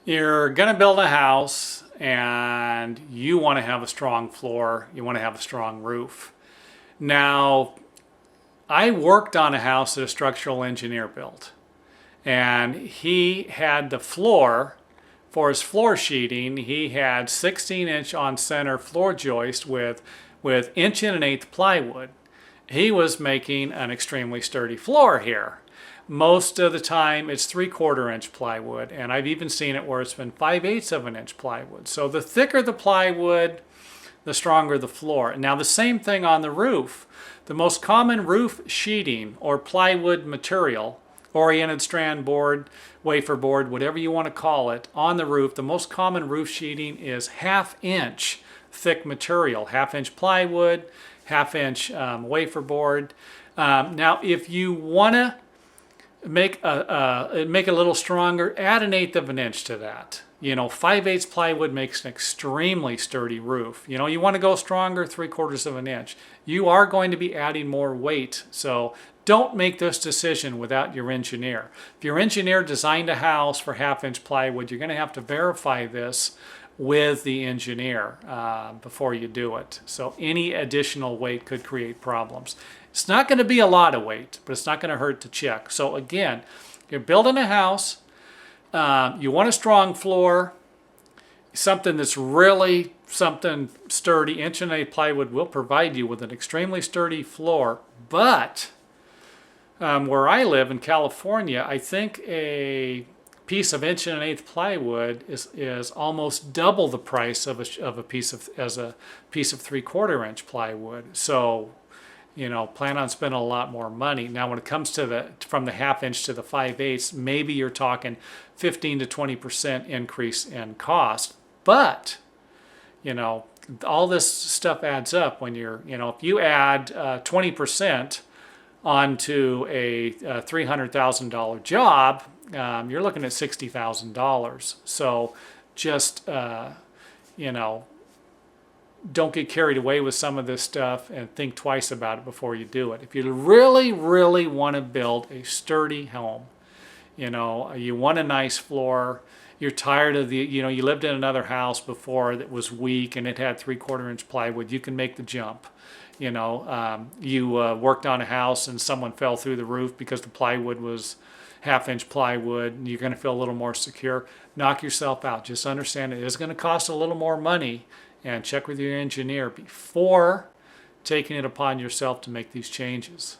You're going to build a house and you want to have a strong floor, you want to have a strong roof. Now, I worked on a house that a structural engineer built, and he had the floor for his floor sheeting. He had 16-inch on center floor joist with 1 1/8 plywood. He was making an extremely sturdy floor here. Most of the time it's 3/4 inch plywood, and I've even seen it where it's been 5/8 of an inch plywood. So the thicker the plywood, the stronger the floor. Now the same thing on the roof. The most common roof sheeting or plywood material, oriented strand board, wafer board, whatever you want to call it, on the roof, the most common roof sheeting is 1/2 inch thick material, 1/2 inch plywood, 1/2 inch wafer board. Now if you want to make it a little stronger, add 1/8 of an inch to that. 5/8 plywood makes an extremely sturdy roof. You want to go stronger, 3/4 of an inch. You are going to be adding more weight, so don't make this decision without your engineer. If your engineer designed a house for 1/2 inch plywood, you're going to have to verify this with the engineer before you do it. So any additional weight could create problems. It's not going to be a lot of weight, but it's not going to hurt to check. So again, you're building a house, you want a strong floor, something that's really something sturdy. 1 1/8 plywood will provide you with an extremely sturdy floor, but where I live in California, I think a piece of 1 1/8 plywood is almost double the price of a piece of 3/4 inch plywood. So plan on spending a lot more money. Now, when it comes to from the 1/2 inch to the 5/8, maybe you're talking 15 to 20% increase in cost. But, all this stuff adds up when if you add 20% onto a $300,000 job, you're looking at $60,000. So just, don't get carried away with some of this stuff and think twice about it before you do it. If you really, really want to build a sturdy home, you want a nice floor, you're tired of you lived in another house before that was weak and it had 3/4 inch plywood, you can make the jump. You worked on a house and someone fell through the roof because the plywood was 1/2 inch plywood, and you're going to feel a little more secure. Knock yourself out. Just understand it is going to cost a little more money, and check with your engineer before taking it upon yourself to make these changes.